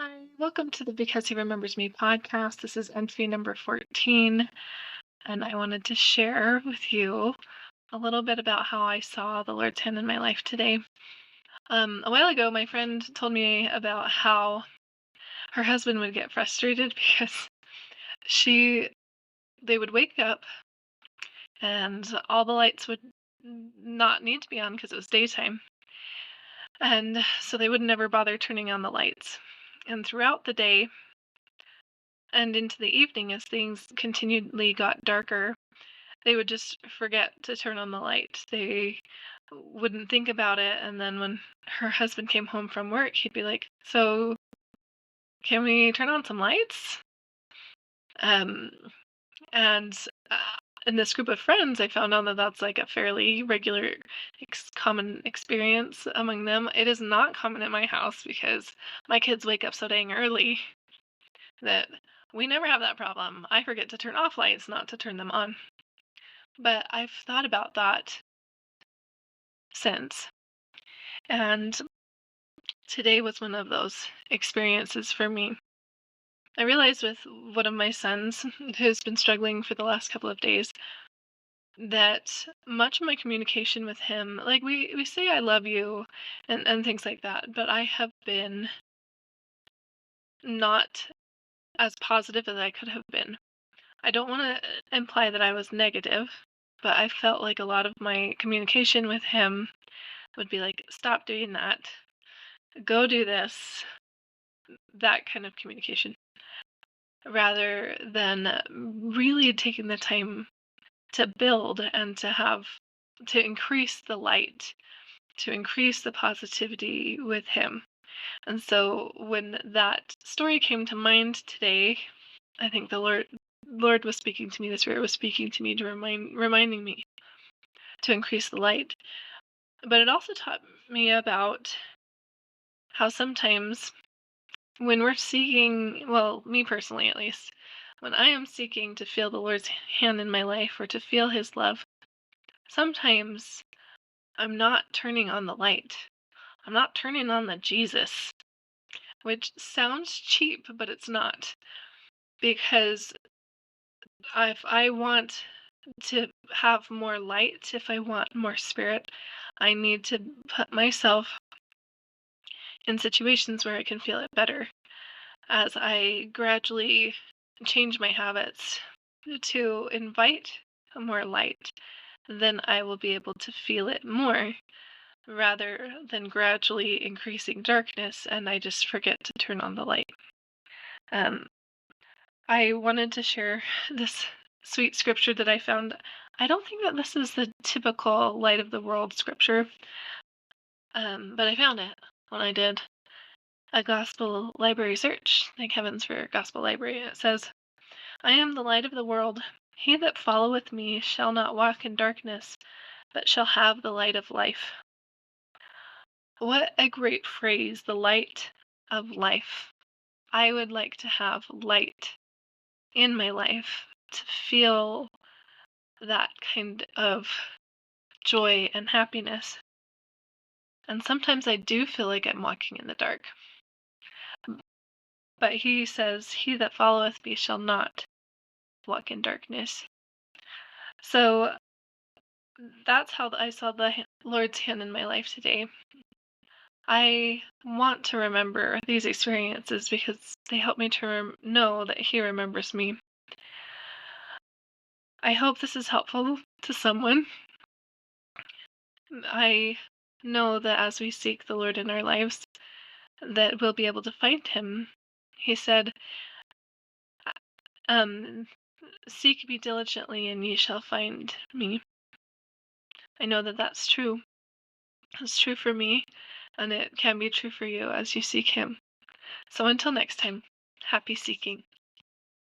Hi, welcome to the Because He Remembers Me podcast. This is entry number 14, and I wanted to share with you a little bit about how I saw the Lord's hand in my life today. A while ago, my friend told me about how her husband would get frustrated because she they would wake up and all the lights would not need to be on because it was daytime. And so they would never bother turning on the lights. And throughout the day, and into the evening, as things continually got darker, they would just forget to turn on the light. They wouldn't think about it. And then when her husband came home from work, he'd be like, "So, can we turn on some lights?" Um, and in this group of friends, I found out that that's like a fairly regular, common experience among them. It is not common at my house because my kids wake up so dang early that we never have that problem. I forget to turn off lights, not to turn them on. But I've thought about that since. And today was one of those experiences for me. I realized with one of my sons who's been struggling for the last couple of days that much of my communication with him, like we say I love you and things like that, but I have been not as positive as I could have been. I don't want to imply that I was negative, but I felt like a lot of my communication with him would be like, stop doing that, go do this, that kind of communication, rather than really taking the time to build and to increase the light, to increase the positivity with him. And so when that story came to mind today, I think the Lord was speaking to me, the Spirit was speaking to me to reminding me to increase the light. But it also taught me about how sometimes when we're seeking, well, me personally at least, when I am seeking to feel the Lord's hand in my life or to feel His love, sometimes I'm not turning on the light. I'm not turning on the Jesus, which sounds cheap, but it's not. Because if I want to have more light, if I want more spirit, I need to put myself in situations where I can feel it better. As I gradually change my habits to invite more light, then I will be able to feel it more rather than gradually increasing darkness and I just forget to turn on the light. Um, I wanted to share this sweet scripture that I found. I don't think that this is the typical light of the world scripture, but I found it when I did a gospel library search. Thank heavens for gospel library. It says, I am the light of the world. He that followeth me shall not walk in darkness, but shall have the light of life. What a great phrase, the light of life. I would like to have light in my life to feel that kind of joy and happiness. And sometimes I do feel like I'm walking in the dark. But he says, He that followeth me shall not walk in darkness. So that's how I saw the Lord's hand in my life today. I want to remember these experiences because they help me to know that He remembers me. I hope this is helpful to someone. I know that as we seek the Lord in our lives, that we'll be able to find Him. He said, um, "Seek me diligently, and ye shall find me." I know that that's true. It's true for me, and it can be true for you as you seek Him. So until next time, happy seeking.